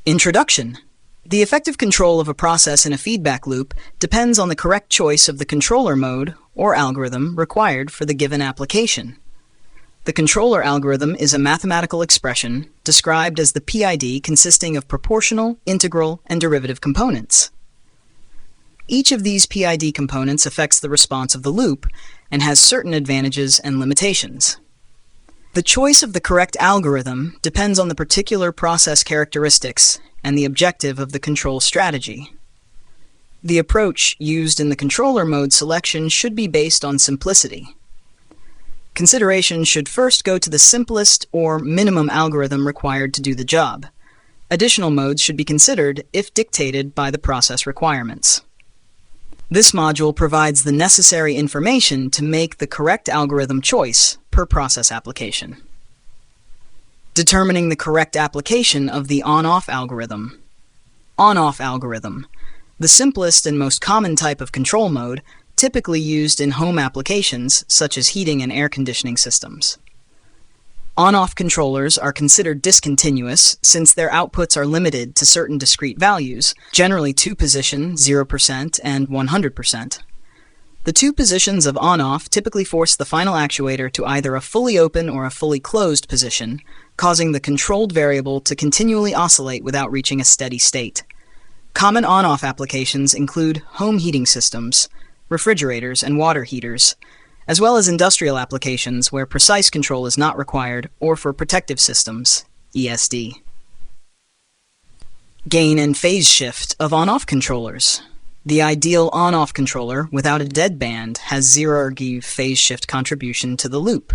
Introduction. The effective control of a process in a feedback loop depends on the correct choice of the controller mode or algorithm required for the given application. The controller algorithm is a mathematical expression described as the PID consisting of proportional, integral, and derivative components. Each of these PID components affects the response of the loop and has certain advantages and limitations. The choice of the correct algorithm depends on the particular process characteristics and the objective of the control strategy. The approach used in the controller mode selection should be based on simplicity. Consideration should first go to the simplest or minimum algorithm required to do the job. Additional modes should be considered if dictated by the process requirements. This module provides the necessary information to make the correct algorithm choice per process application. Determining the correct application of the on-off algorithm. On-off algorithm, the simplest and most common type of control mode, typically used in home applications such as heating and air conditioning systems. On-off controllers are considered discontinuous since their outputs are limited to certain discrete values, generally 2-position, 0%, and 100%. The two positions of on-off typically force the final actuator to either a fully open or a fully closed position, causing the controlled variable to continually oscillate without reaching a steady state. Common on-off applications include home heating systems, refrigerators, and water heaters, as well as industrial applications where precise control is not required, or for protective systems, ESD. Gain and phase shift of on-off controllers. The ideal on-off controller without a deadband has 0 phase shift contribution to the loop.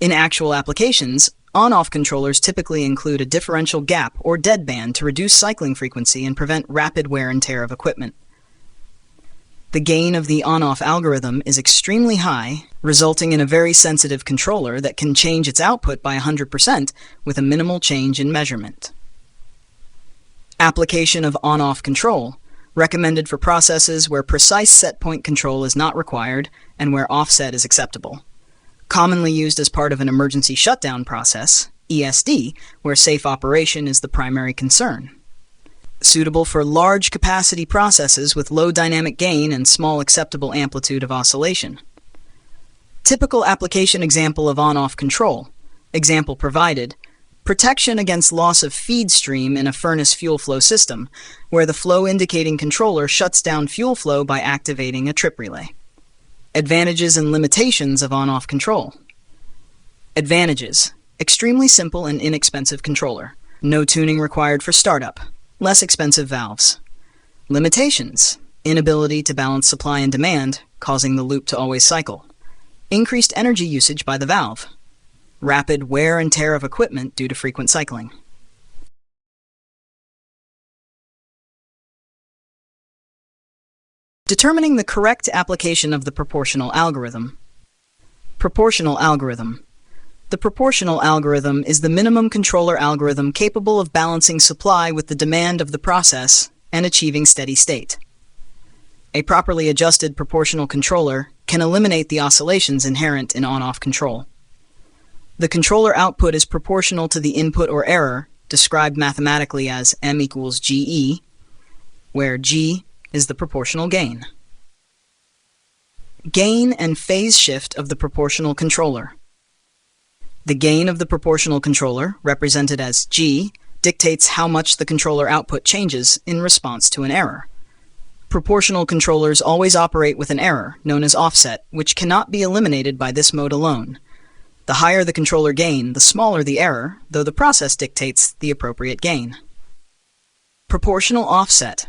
In actual applications, on-off controllers typically include a differential gap or deadband to reduce cycling frequency and prevent rapid wear and tear of equipment. The gain of the on-off algorithm is extremely high, resulting in a very sensitive controller that can change its output by 100% with a minimal change in measurement. Application of on-off control, recommended for processes where precise set point control is not required and where offset is acceptable. Commonly used as part of an emergency shutdown process, ESD, where safe operation is the primary concern. Suitable for large capacity processes with low dynamic gain and small acceptable amplitude of oscillation. Typical application example of on-off control. Example provided. Protection against loss of feed stream in a furnace fuel flow system, where the flow indicating controller shuts down fuel flow by activating a trip relay. Advantages and limitations of on-off control. Advantages. Extremely simple and inexpensive controller. No tuning required for startup. Less expensive valves. Limitations. Inability to balance supply and demand, causing the loop to always cycle. Increased energy usage by the valve. Rapid wear and tear of equipment due to frequent cycling. Determining the correct application of the proportional algorithm. Proportional algorithm. The proportional algorithm is the minimum controller algorithm capable of balancing supply with the demand of the process and achieving steady state. A properly adjusted proportional controller can eliminate the oscillations inherent in on-off control. The controller output is proportional to the input or error, described mathematically as M equals GE, where G is the proportional gain. Gain and phase shift of the proportional controller. The gain of the proportional controller, represented as G, dictates how much the controller output changes in response to an error. Proportional controllers always operate with an error, known as offset, which cannot be eliminated by this mode alone. The higher the controller gain, the smaller the error, though the process dictates the appropriate gain. Proportional offset.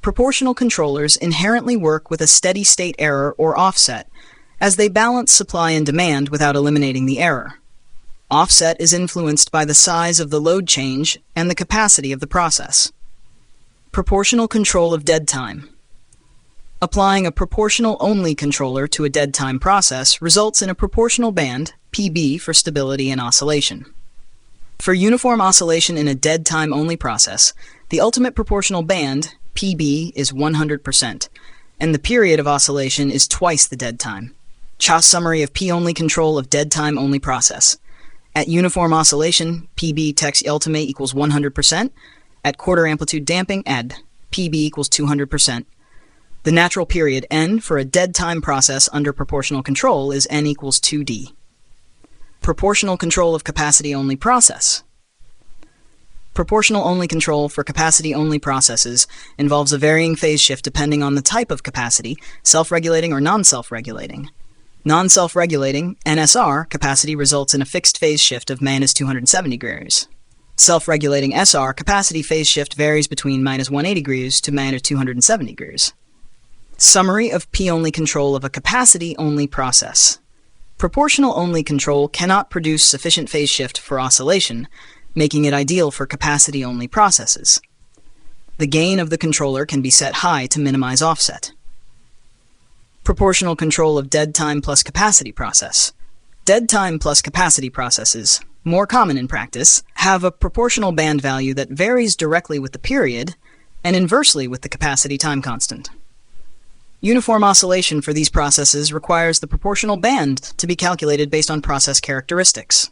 Proportional controllers inherently work with a steady state error or offset, as they balance supply and demand without eliminating the error. Offset is influenced by the size of the load change and the capacity of the process. Proportional control of dead time. Applying a proportional-only controller to a dead time process results in a proportional band, PB, for stability and oscillation. For uniform oscillation in a dead time-only process, the ultimate proportional band, PB, is 100%, and the period of oscillation is twice the dead time. CHA summary of P-only control of dead time-only process. At uniform oscillation, PB text ultimate equals 100%, At quarter amplitude damping, ED, PB equals 200%. The natural period, N, for a dead time process under proportional control is N equals 2D. Proportional control of capacity-only process. Proportional-only control for capacity-only processes involves a varying phase shift depending on the type of capacity, self-regulating or non-self-regulating. Non-self-regulating, NSR, capacity results in a fixed phase shift of minus 270 degrees. Self-regulating SR, capacity phase shift varies between minus 180 degrees to minus 270 degrees. Summary of P-only control of a capacity-only process. Proportional-only control cannot produce sufficient phase shift for oscillation, making it ideal for capacity-only processes. The gain of the controller can be set high to minimize offset. Proportional control of dead time plus capacity process. Dead time plus capacity processes, more common in practice, have a proportional band value that varies directly with the period and inversely with the capacity time constant. Uniform oscillation for these processes requires the proportional band to be calculated based on process characteristics.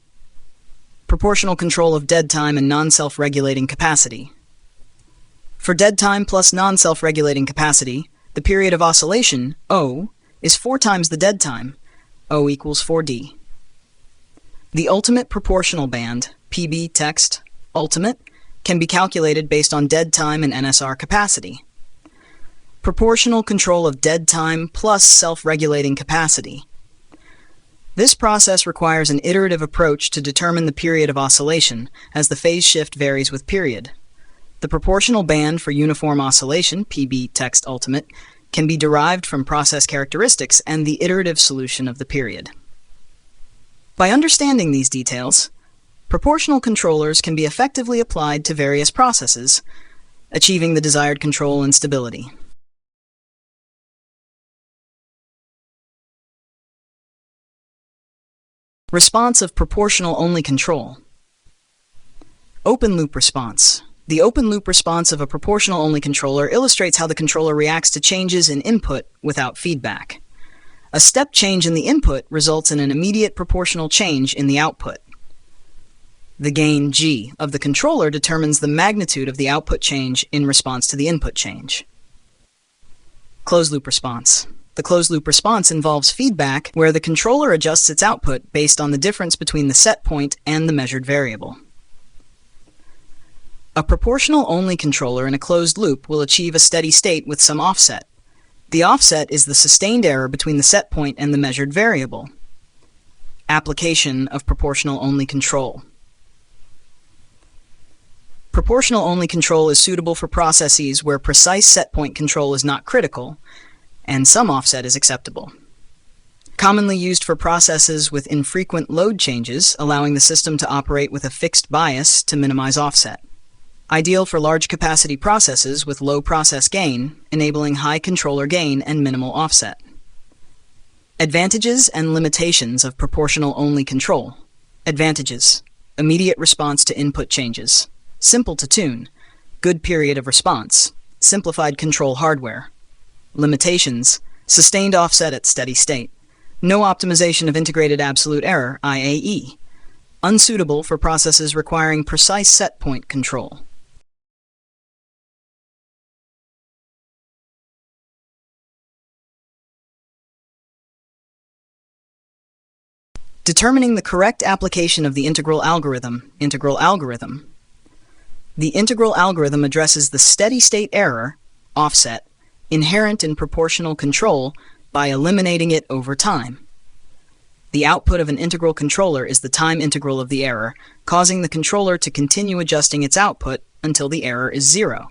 Proportional control of dead time and non-self-regulating capacity. For dead time plus non-self-regulating capacity, the period of oscillation, O, is 4 times the dead time, O equals 4D. The ultimate proportional band, PB text, ultimate, can be calculated based on dead time and NSR capacity. Proportional control of dead time plus self-regulating capacity. This process requires an iterative approach to determine the period of oscillation, as the phase shift varies with period. The proportional band for uniform oscillation, PB text ultimate, can be derived from process characteristics and the iterative solution of the period. By understanding these details, proportional controllers can be effectively applied to various processes, achieving the desired control and stability. Response of proportional-only control. Open-loop response. The open-loop response of a proportional-only controller illustrates how the controller reacts to changes in input without feedback. A step change in the input results in an immediate proportional change in the output. The gain G of the controller determines the magnitude of the output change in response to the input change. Closed-loop response. The closed-loop response involves feedback where the controller adjusts its output based on the difference between the set point and the measured variable. A proportional-only controller in a closed loop will achieve a steady state with some offset. The offset is the sustained error between the set point and the measured variable. Application of proportional-only control. Proportional-only control is suitable for processes where precise set point control is not critical, and some offset is acceptable. Commonly used for processes with infrequent load changes, allowing the system to operate with a fixed bias to minimize offset. Ideal for large capacity processes with low process gain, enabling high controller gain and minimal offset. Advantages and limitations of proportional-only control. Advantages: immediate response to input changes, simple to tune, good period of response, simplified control hardware. Limitations: sustained offset at steady state, no optimization of integrated absolute error, IAE, unsuitable for processes requiring precise set point control. Determining the correct application of the integral algorithm. The integral algorithm addresses the steady-state error, offset, inherent in proportional control by eliminating it over time. The output of an integral controller is the time integral of the error, causing the controller to continue adjusting its output until the error is 0.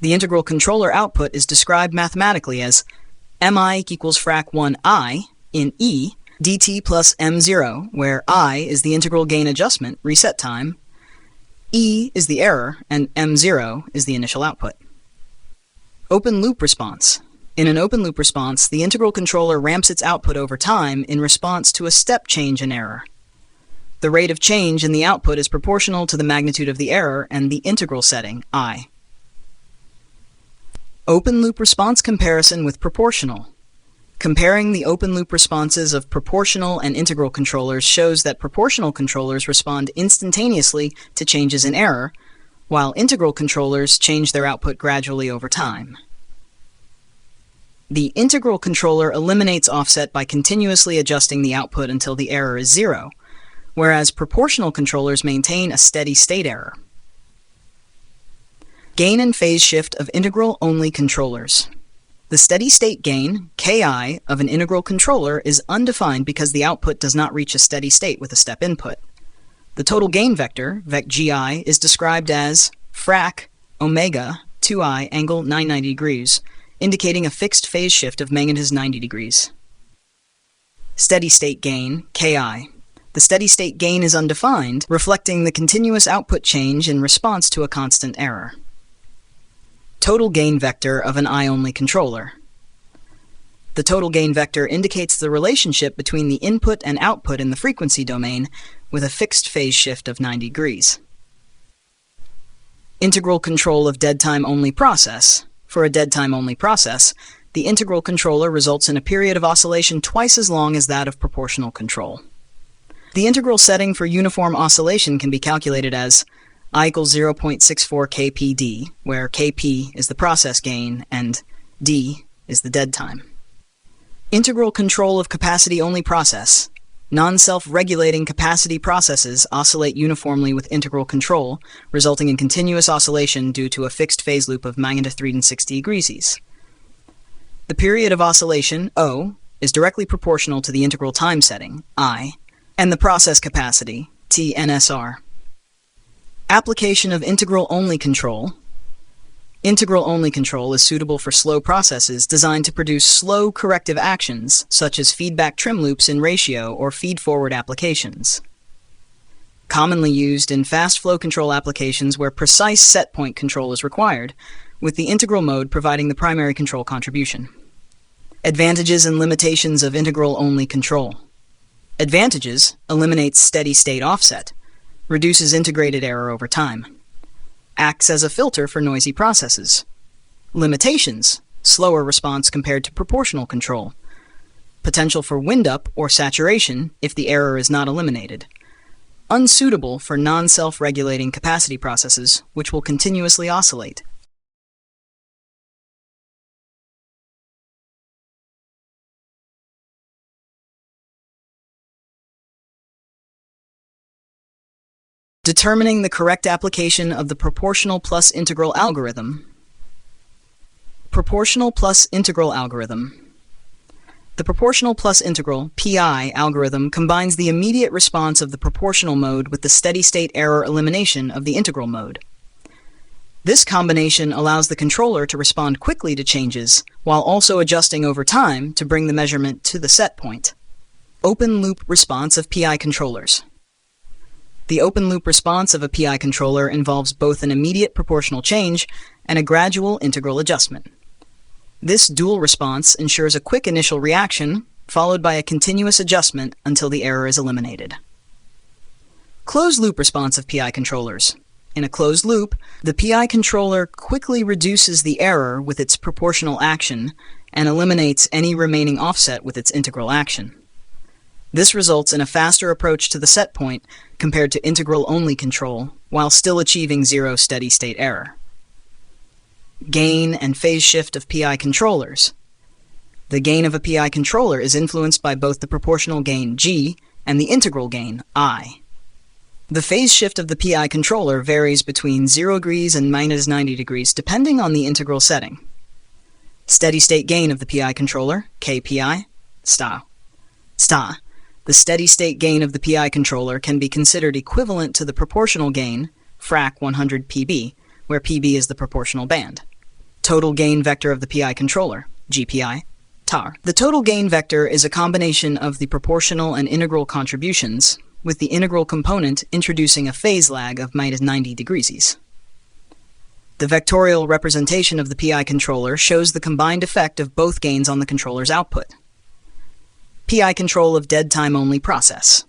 The integral controller output is described mathematically as mi equals frac 1I in E dt plus m0, where I is the integral gain adjustment, reset time, E is the error, and m0 is the initial output. Open loop response. In an open loop response, the integral controller ramps its output over time in response to a step change in error. The rate of change in the output is proportional to the magnitude of the error and the integral setting, I. Open loop response comparison with proportional. Comparing the open loop responses of proportional and integral controllers shows that proportional controllers respond instantaneously to changes in error, while integral controllers change their output gradually over time. The integral controller eliminates offset by continuously adjusting the output until the error is zero, whereas proportional controllers maintain a steady-state error. Gain and phase shift of integral-only controllers. The steady-state gain, Ki, of an integral controller is undefined because the output does not reach a steady state with a step input. The total gain vector, vec_gi, is described as frac omega 2i angle 990 degrees, indicating a fixed phase shift of magnitude 90 degrees. Steady-state gain, Ki. The steady-state gain is undefined, reflecting the continuous output change in response to a constant error. Total gain vector of an I-only controller. The total gain vector indicates the relationship between the input and output in the frequency domain with a fixed phase shift of 90 degrees. Integral control of dead-time-only process. For a dead-time-only process, the integral controller results in a period of oscillation twice as long as that of proportional control. The integral setting for uniform oscillation can be calculated as I equals 0.64 kpd, where kp is the process gain and d is the dead time. Integral control of capacity-only process. Non-self-regulating capacity processes oscillate uniformly with integral control, resulting in continuous oscillation due to a fixed phase loop of magnitude 360 degrees. The period of oscillation, O, is directly proportional to the integral time setting, I, and the process capacity, T NSR. Application of integral-only control. Integral-only control is suitable for slow processes designed to produce slow corrective actions, such as feedback trim loops in ratio or feed-forward applications. Commonly used in fast flow control applications where precise set point control is required, with the integral mode providing the primary control contribution. Advantages and limitations of integral-only control. Advantages: eliminates steady-state offset, reduces integrated error over time, acts as a filter for noisy processes. Limitations: slower response compared to proportional control, potential for wind-up or saturation if the error is not eliminated, unsuitable for non-self-regulating capacity processes which will continuously oscillate. Determining the correct application of the proportional plus integral algorithm. Proportional plus integral algorithm. The proportional plus integral, PI, algorithm combines the immediate response of the proportional mode with the steady-state error elimination of the integral mode. This combination allows the controller to respond quickly to changes, while also adjusting over time to bring the measurement to the set point. Open-loop response of PI controllers. The open-loop response of a PI controller involves both an immediate proportional change and a gradual integral adjustment. This dual response ensures a quick initial reaction, followed by a continuous adjustment until the error is eliminated. Closed-loop response of PI controllers. In a closed loop, the PI controller quickly reduces the error with its proportional action and eliminates any remaining offset with its integral action. This results in a faster approach to the set point compared to integral-only control, while still achieving zero steady-state error. Gain and phase shift of PI controllers. The gain of a PI controller is influenced by both the proportional gain G and the integral gain I. The phase shift of the PI controller varies between 0 degrees and minus 90 degrees depending on the integral setting. Steady-state gain of the PI controller, KPI, sta. The steady-state gain of the PI controller can be considered equivalent to the proportional gain, frac 100 PB, where PB is the proportional band. Total gain vector of the PI controller, GPI, tar. The total gain vector is a combination of the proportional and integral contributions, with the integral component introducing a phase lag of minus 90 degrees. The vectorial representation of the PI controller shows the combined effect of both gains on the controller's output. PI control of dead-time-only process.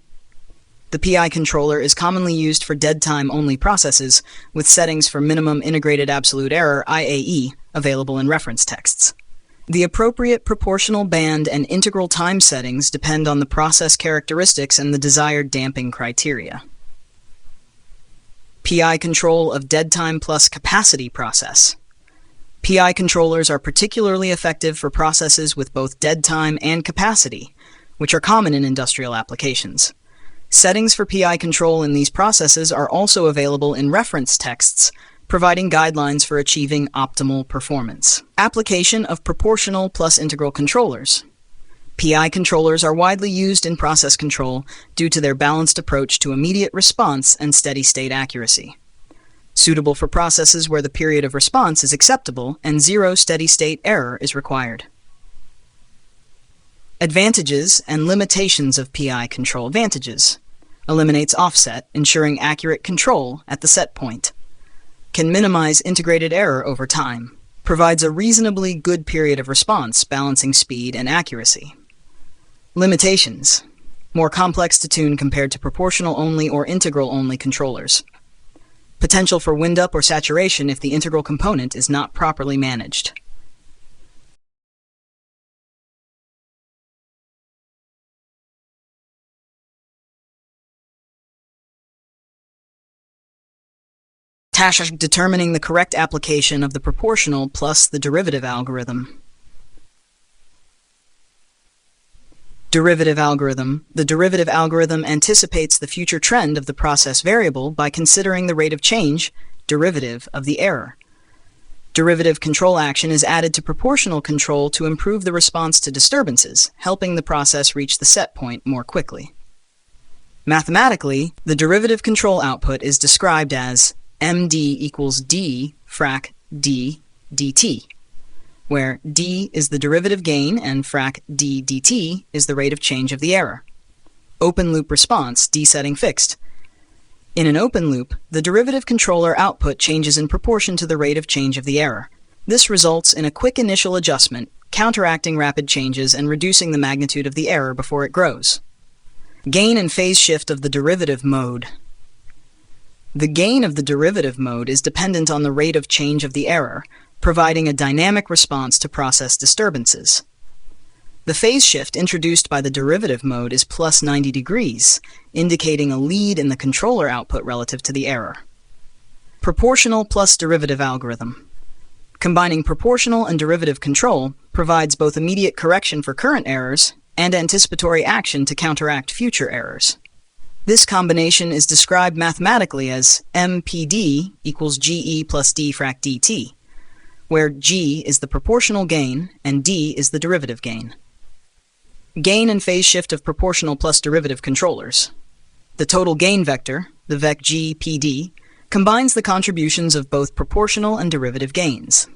The PI controller is commonly used for dead-time-only processes with settings for minimum integrated absolute error, IAE, available in reference texts. The appropriate proportional band and integral time settings depend on the process characteristics and the desired damping criteria. PI control of dead time plus capacity process. PI controllers are particularly effective for processes with both dead time and capacity, which are common in industrial applications. Settings for PI control in these processes are also available in reference texts, providing guidelines for achieving optimal performance. Application of proportional plus integral controllers. PI controllers are widely used in process control due to their balanced approach to immediate response and steady-state accuracy. Suitable for processes where the period of response is acceptable and zero steady-state error is required. Advantages and limitations of PI control. Advantages: eliminates offset, ensuring accurate control at the set point. Can minimize integrated error over time. Provides a reasonably good period of response, balancing speed and accuracy. Limitations: more complex to tune compared to proportional-only or integral-only controllers. Potential for wind-up or saturation if the integral component is not properly managed. Task determining the correct application of the proportional plus the derivative algorithm. Derivative algorithm. The derivative algorithm anticipates the future trend of the process variable by considering the rate of change, derivative, of the error. Derivative control action is added to proportional control to improve the response to disturbances, helping the process reach the set point more quickly. Mathematically, the derivative control output is described as md equals d frac d dt, where d is the derivative gain and frac d dt is the rate of change of the error. Open loop response, d setting fixed. In an open loop, the derivative controller output changes in proportion to the rate of change of the error. This results in a quick initial adjustment, counteracting rapid changes and reducing the magnitude of the error before it grows. Gain and phase shift of the derivative mode. The gain of the derivative mode is dependent on the rate of change of the error, providing a dynamic response to process disturbances. The phase shift introduced by the derivative mode is plus 90 degrees, indicating a lead in the controller output relative to the error. Proportional plus derivative algorithm. Combining proportional and derivative control provides both immediate correction for current errors and anticipatory action to counteract future errors. This combination is described mathematically as MPD equals GE plus D frac dt, where G is the proportional gain and D is the derivative gain. Gain and phase shift of proportional plus derivative controllers. The total gain vector, the vec G PD, combines the contributions of both proportional and derivative gains.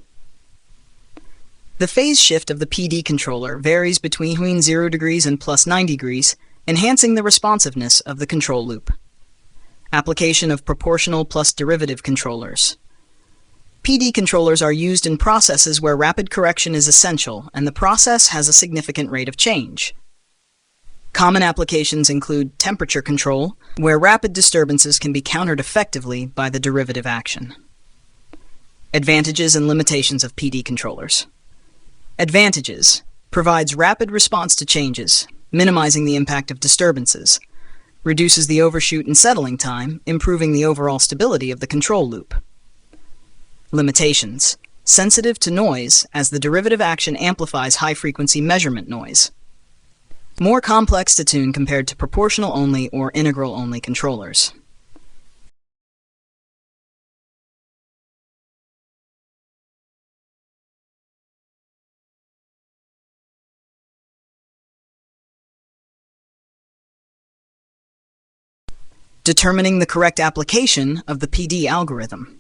The phase shift of the PD controller varies between 0 degrees and plus 90 degrees, enhancing the responsiveness of the control loop. Application of proportional plus derivative controllers. PD controllers are used in processes where rapid correction is essential and the process has a significant rate of change. Common applications include temperature control, where rapid disturbances can be countered effectively by the derivative action. Advantages and limitations of PD controllers. Advantages: provides rapid response to changes, minimizing the impact of disturbances, reduces the overshoot and settling time, improving the overall stability of the control loop. Limitations: sensitive to noise, as the derivative action amplifies high-frequency measurement noise. More complex to tune compared to proportional-only or integral-only controllers. Determining the correct application of the PD algorithm.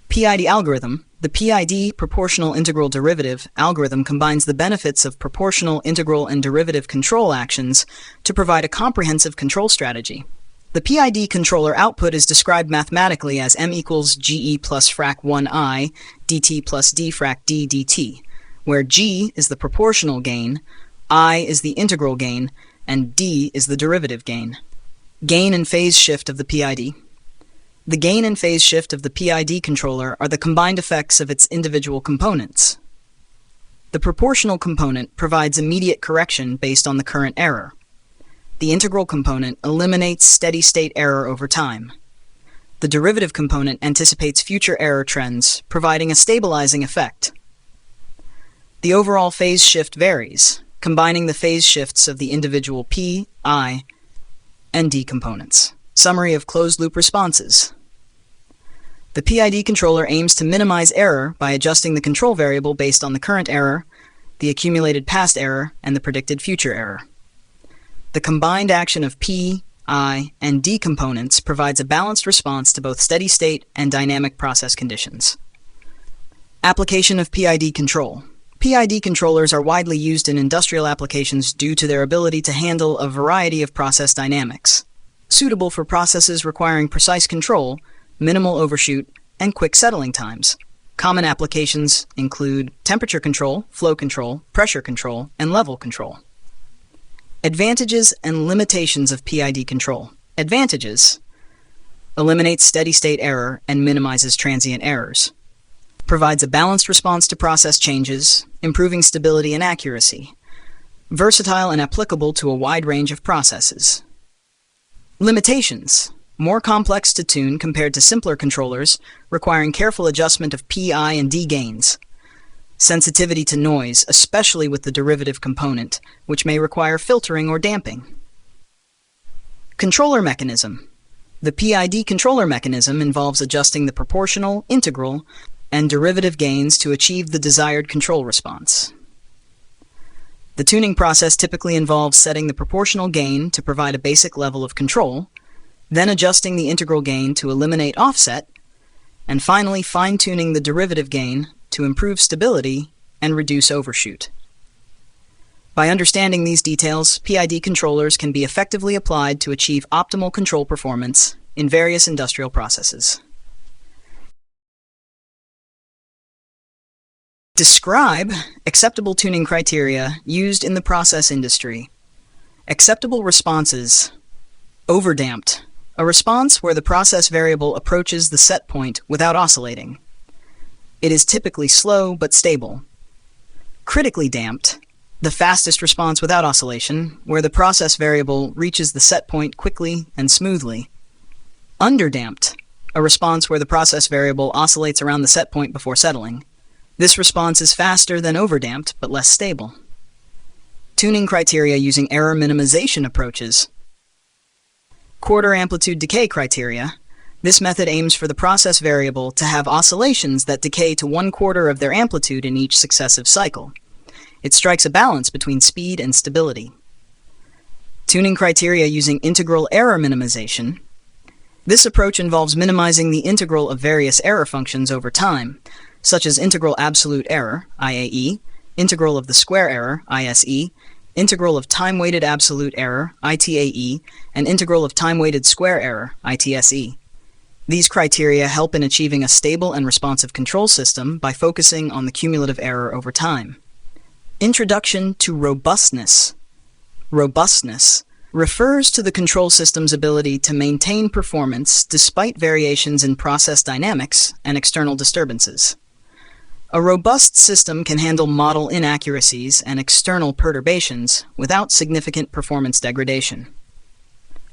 PID algorithm. The PID, proportional integral derivative, algorithm combines the benefits of proportional, integral, and derivative control actions to provide a comprehensive control strategy. The PID controller output is described mathematically as M equals GE plus frac 1I dt plus D frac D dt, where G is the proportional gain, I is the integral gain, and D is the derivative gain. Gain and phase shift of the PID. The gain and phase shift of the PID controller are the combined effects of its individual components. The proportional component provides immediate correction based on the current error. The integral component eliminates steady-state error over time. The derivative component anticipates future error trends, providing a stabilizing effect. The overall phase shift varies, combining the phase shifts of the individual P, I, and D components. Summary of closed-loop responses. The PID controller aims to minimize error by adjusting the control variable based on the current error, the accumulated past error, and the predicted future error. The combined action of P, I, and D components provides a balanced response to both steady-state and dynamic process conditions. Application of PID control. PID controllers are widely used in industrial applications due to their ability to handle a variety of process dynamics, suitable for processes requiring precise control, minimal overshoot, and quick settling times. Common applications include temperature control, flow control, pressure control, and level control. Advantages and limitations of PID control. Advantages: eliminates steady-state error and minimizes transient errors. Provides a balanced response to process changes, improving stability and accuracy. Versatile and applicable to a wide range of processes. Limitations: more complex to tune compared to simpler controllers, requiring careful adjustment of P, I, and D gains. Sensitivity to noise, especially with the derivative component, which may require filtering or damping. Controller mechanism. The PID controller mechanism involves adjusting the proportional, integral, and derivative gains to achieve the desired control response. The tuning process typically involves setting the proportional gain to provide a basic level of control, then adjusting the integral gain to eliminate offset, and finally fine-tuning the derivative gain to improve stability and reduce overshoot. By understanding these details, PID controllers can be effectively applied to achieve optimal control performance in various industrial processes. Describe acceptable tuning criteria used in the process industry. Acceptable responses. Overdamped. A response where the process variable approaches the set point without oscillating. It is typically slow but stable. Critically damped. The fastest response without oscillation, where the process variable reaches the set point quickly and smoothly. Underdamped. A response where the process variable oscillates around the set point before settling. This response is faster than overdamped but less stable. Tuning criteria using error minimization approaches. Quarter amplitude decay criteria. This method aims for the process variable to have oscillations that decay to 1/4 of their amplitude in each successive cycle. It strikes a balance between speed and stability. Tuning criteria using integral error minimization. This approach involves minimizing the integral of various error functions over time, such as integral absolute error, IAE, integral of the square error, ISE, integral of time-weighted absolute error, ITAE, and integral of time-weighted square error, ITSE. These criteria help in achieving a stable and responsive control system by focusing on the cumulative error over time. Introduction to robustness. Robustness refers to the control system's ability to maintain performance despite variations in process dynamics and external disturbances. A robust system can handle model inaccuracies and external perturbations without significant performance degradation.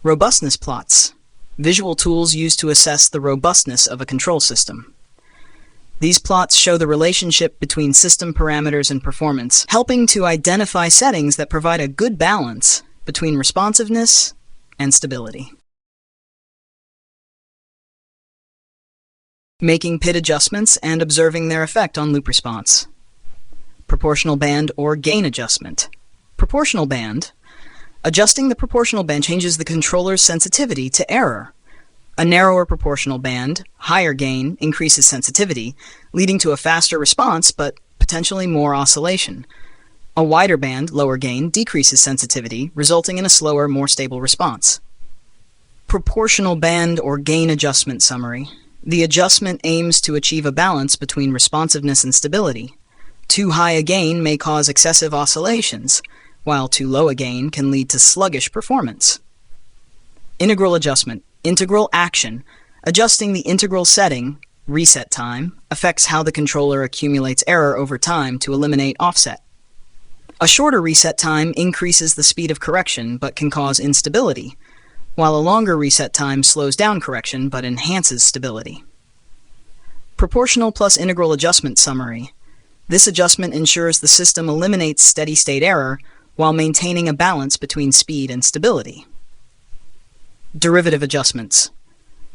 Robustness plots. Visual tools used to assess the robustness of a control system. These plots show the relationship between system parameters and performance, helping to identify settings that provide a good balance between responsiveness and stability. Making PID adjustments and observing their effect on loop response. Proportional band or gain adjustment. Proportional band. Adjusting the proportional band changes the controller's sensitivity to error. A narrower proportional band, higher gain, increases sensitivity, leading to a faster response but potentially more oscillation. A wider band, lower gain, decreases sensitivity, resulting in a slower, more stable response. Proportional band or gain adjustment summary. The adjustment aims to achieve a balance between responsiveness and stability. Too high a gain may cause excessive oscillations, while too low a gain can lead to sluggish performance. Integral adjustment. Integral action. Adjusting the integral setting, reset time, affects how the controller accumulates error over time to eliminate offset. A shorter reset time increases the speed of correction but can cause instability. while a longer reset time slows down correction but enhances stability. Proportional plus integral adjustment summary. This adjustment ensures the system eliminates steady-state error while maintaining a balance between speed and stability. Derivative adjustments.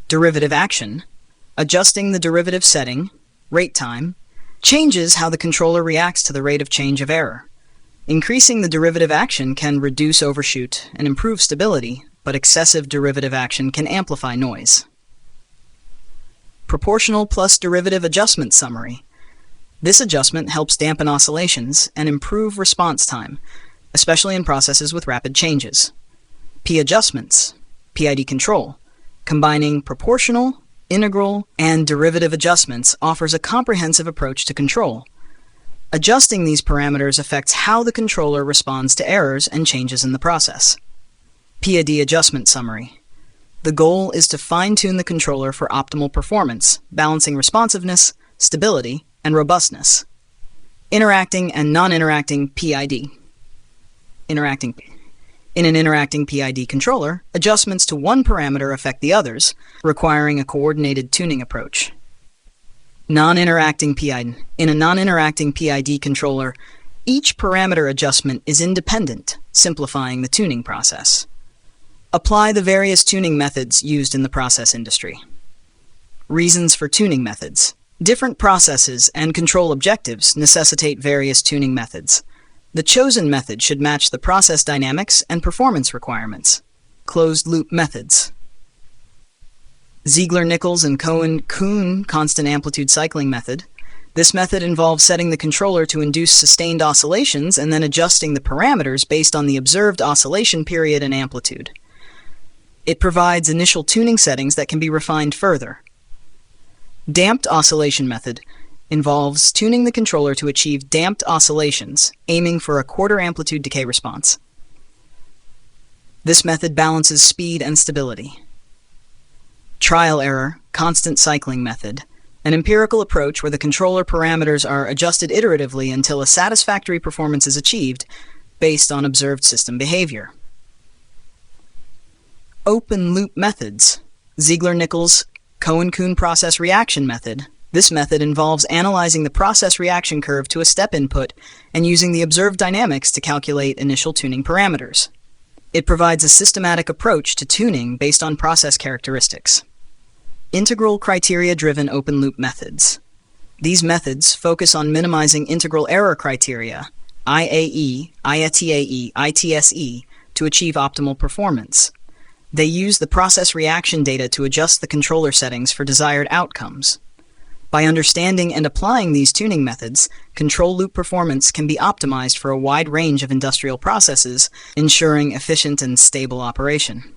Derivative action. Adjusting the derivative setting, rate time, changes how the controller reacts to the rate of change of error. Increasing the derivative action can reduce overshoot and improve stability, but excessive derivative action can amplify noise. Proportional plus derivative adjustment summary. This adjustment helps dampen oscillations and improve response time, especially in processes with rapid changes. P adjustments, PID control, combining proportional, integral, and derivative adjustments offers a comprehensive approach to control. Adjusting these parameters affects how the controller responds to errors and changes in the process. PID adjustment summary. The goal is to fine-tune the controller for optimal performance, balancing responsiveness, stability, and robustness. Interacting and non-interacting PID. In an interacting PID controller, adjustments to one parameter affect the others, requiring a coordinated tuning approach. Non-interacting PID. In a non-interacting PID controller, each parameter adjustment is independent, simplifying the tuning process. Apply the various tuning methods used in the process industry. Reasons for tuning methods. Different processes and control objectives necessitate various tuning methods. The chosen method should match the process dynamics and performance requirements. Closed-loop methods. Ziegler-Nichols and Cohen-Kuhn constant amplitude cycling method. This method involves setting the controller to induce sustained oscillations and then adjusting the parameters based on the observed oscillation period and amplitude. It provides initial tuning settings that can be refined further. Damped oscillation method involves tuning the controller to achieve damped oscillations, aiming for a quarter amplitude decay response. This method balances speed and stability. Trial error, constant cycling method, an empirical approach where the controller parameters are adjusted iteratively until a satisfactory performance is achieved based on observed system behavior. Open-loop methods, Ziegler-Nichols Cohen-Kuhn process reaction method. This method involves analyzing the process reaction curve to a step input and using the observed dynamics to calculate initial tuning parameters. It provides a systematic approach to tuning based on process characteristics. Integral criteria-driven open-loop methods. These methods focus on minimizing integral error criteria, IAE, IATAE, ITSE, to achieve optimal performance. They use the process reaction data to adjust the controller settings for desired outcomes. By understanding and applying these tuning methods, control loop performance can be optimized for a wide range of industrial processes, ensuring efficient and stable operation.